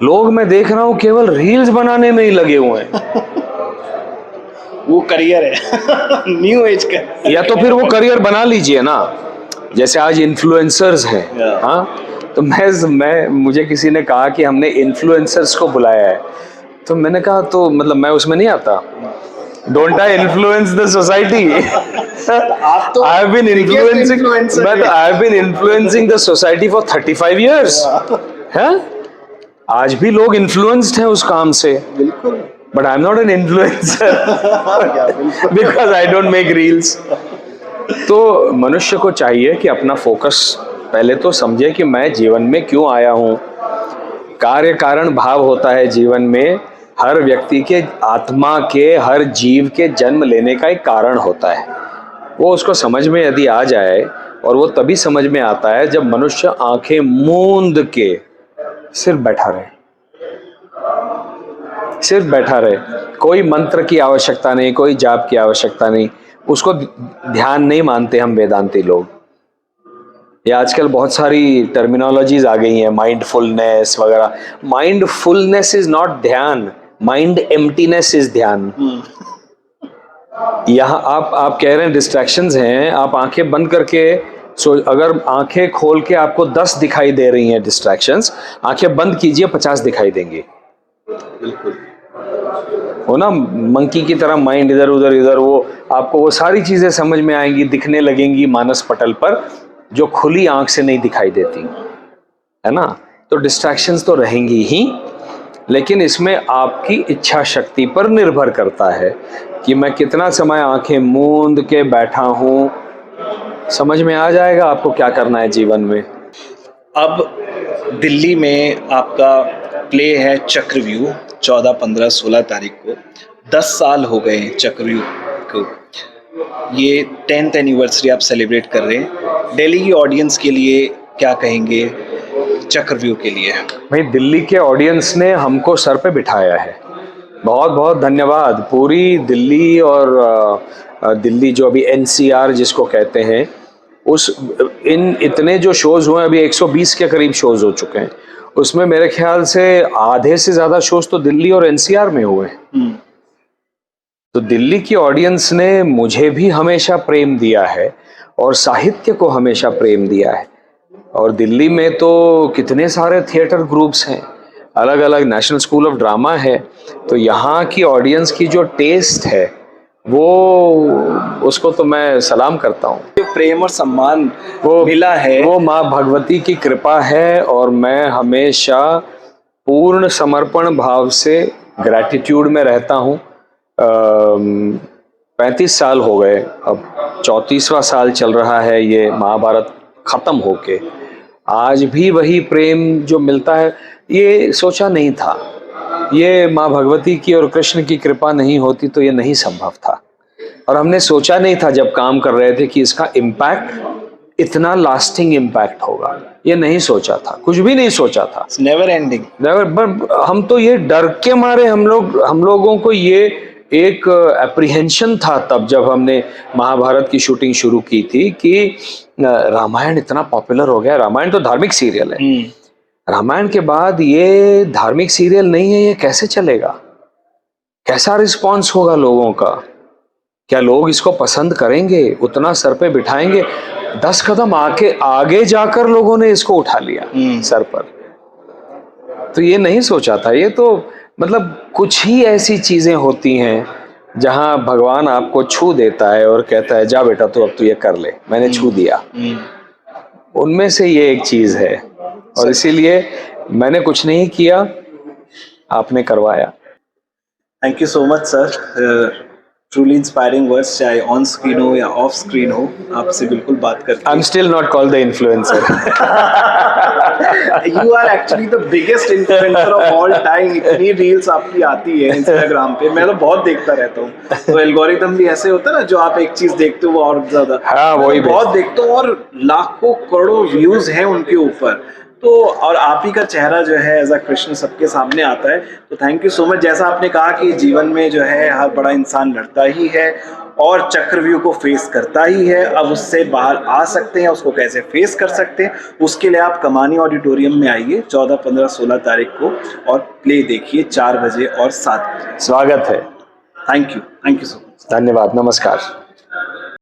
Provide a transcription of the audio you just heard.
लोग मैं देख रहा हूँ केवल रील्स बनाने में ही लगे हुए हैं। वो करियर है न्यू एज का। या तो फिर वो करियर बना लीजिए ना, जैसे आज इन्फ्लुएंसर्स हैं। हाँ, तो मैं मुझे किसी ने कहा कि हमने इन्फ्लुएंसर्स को बुलाया है, तो मैंने कहा तो मतलब मैं उसमें नहीं आता। Don't I influence the society? आप तो I have been biggest influencing, influencer मैं हैं। I have been influencing the society for 35 years। हैं? आज भी लोग इन्फ्लुएंस्ड हैं उस काम से, बिल्कुल। But I am not an influencer because I don't make reels. तो मनुष्य को चाहिए कि अपना फोकस पहले तो समझे कि मैं जीवन में क्यों आया हूं। कार्य कारण भाव होता है जीवन में, हर व्यक्ति के, आत्मा के, हर जीव के जन्म लेने का एक कारण होता है। वो उसको समझ में यदि आ जाए, और वो तभी समझ में आता है जब मनुष्य आंखें मूंद के सिर्फ बैठा रहे, सिर्फ बैठा रहे। कोई मंत्र की आवश्यकता नहीं, कोई जाप की आवश्यकता नहीं, उसको ध्यान नहीं मानते हम वेदांती लोग। ये आजकल बहुत सारी टर्मिनोलॉजीज आ गई हैं, माइंडफुलनेस वगैरह। माइंडफुलनेस इज नॉट ध्यान, माइंड एम्प्टीनेस इज ध्यान। यहाँ आप कह रहे हैं डिस्ट्रैक्शंस हैं, आप आंखें बंद करके अगर आंखें खोल के आपको 10 दिखाई दे रही हैं डिस्ट्रैक्शंस, आंखें बंद कीजिए 50 दिखाई देंगी। बिल्कुल। हो ना, मंकी की तरह माइंड इधर उधर इधर, वो आपको वो सारी चीजें समझ में आएंगी, दिखने लगेंगी मानस पटल पर, जो खुली आंख से नहीं दिखाई देती, है ना। तो डिस्ट्रैक्शंस तो रहेंगी ही, लेकिन इसमें आपकी इच्छा शक्ति पर निर्भर करता है कि मैं कितना समय आंखें मूंद के बैठा हूं। समझ में आ जाएगा आपको क्या करना है जीवन में। अब दिल्ली में आपका प्ले है चक्रव्यूह, 14, 15, 16 तारीख को। 10 साल हो गए चक्रव्यूह को, ये 10th एनिवर्सरी आप सेलिब्रेट कर रहे हैं। दिल्ली की ऑडियंस के लिए क्या कहेंगे चक्रव्यूह के लिए? भाई, दिल्ली के ऑडियंस ने हमको सर पे बिठाया है, बहुत बहुत धन्यवाद। पूरी दिल्ली, और दिल्ली जो अभी एनसीआर जिसको कहते हैं, उस इतने जो शोज हुए, अभी 120 के करीब शोज हो चुके हैं, उसमें मेरे ख्याल से आधे से ज्यादा शोज तो दिल्ली और एनसीआर में हुए हैं। तो दिल्ली की ऑडियंस ने मुझे भी हमेशा प्रेम दिया है, और साहित्य को हमेशा प्रेम दिया है। और दिल्ली में तो कितने सारे थिएटर ग्रुप्स हैं, अलग अलग, नेशनल स्कूल ऑफ ड्रामा है। तो यहाँ की ऑडियंस की जो टेस्ट है, वो, उसको तो मैं सलाम करता हूँ। जो प्रेम और सम्मान वो मिला है, वो माँ भगवती की कृपा है, और मैं हमेशा पूर्ण समर्पण भाव से ग्रैटिट्यूड में रहता हूँ। 35 साल हो गए, अब 34वां साल चल रहा है ये महाभारत खत्म होके। आज भी वही प्रेम जो मिलता है, ये सोचा नहीं था। ये माँ भगवती की और कृष्ण की कृपा नहीं होती तो ये नहीं संभव था। और हमने सोचा नहीं था जब काम कर रहे थे कि इसका इम्पैक्ट इतना लास्टिंग इम्पैक्ट होगा, ये नहीं सोचा था, कुछ भी नहीं सोचा था। Never ending. बट हम तो ये डर के मारे, हम लोगों को ये एक एप्रीहेंशन था तब जब हमने महाभारत की शूटिंग शुरू की थी कि रामायण इतना पॉपुलर हो गया। रामायण तो धार्मिक सीरियल है, रामायण के बाद ये धार्मिक सीरियल नहीं है, ये कैसे चलेगा, कैसा रिस्पॉन्स होगा लोगों का, क्या लोग इसको पसंद करेंगे, उतना सर पे बिठाएंगे। 10 कदम आगे जाकर लोगों ने इसको उठा लिया सर पर। तो ये नहीं सोचा था। ये तो मतलब कुछ ही ऐसी चीजें होती हैं जहां भगवान आपको छू देता है और कहता है जा बेटा तू अब तू ये कर ले, मैंने छू दिया। उनमें से ये एक चीज है, और इसीलिए मैंने कुछ नहीं किया, आपने करवाया। Thank you so much sir, truly inspiring words, चाहे ऑन स्क्रीन हो या ऑफ स्क्रीन हो, आपसे बिल्कुल बात करके। I am still not called the influencer. You are actually the biggest influencer of all time. इतनी रील्स आपकी आती है इंस्टाग्राम पे, मैं तो बहुत देखता रहता हूँ। तो एल्गोरिथम भी ऐसे होता है ना, जो आप एक चीज देखते हो वो और ज्यादा। हाँ, वही बहुत देखता हूँ, और लाखों करोड़ों व्यूज हैं उनके ऊपर। तो और आप ही का चेहरा जो है एज अ कृष्ण सबके सामने आता है। तो थैंक यू सो मच। जैसा आपने कहा कि जीवन में जो है हर बड़ा इंसान लड़ता ही है और चक्रव्यूह को फेस करता ही है। अब उससे बाहर आ सकते हैं, उसको कैसे फेस कर सकते हैं, उसके लिए आप कमानी ऑडिटोरियम में आइए 14, 15, 16 तारीख को और प्ले देखिए 4 बजे और 7 बजे। स्वागत है। Thank you so much. धन्यवाद, नमस्कार।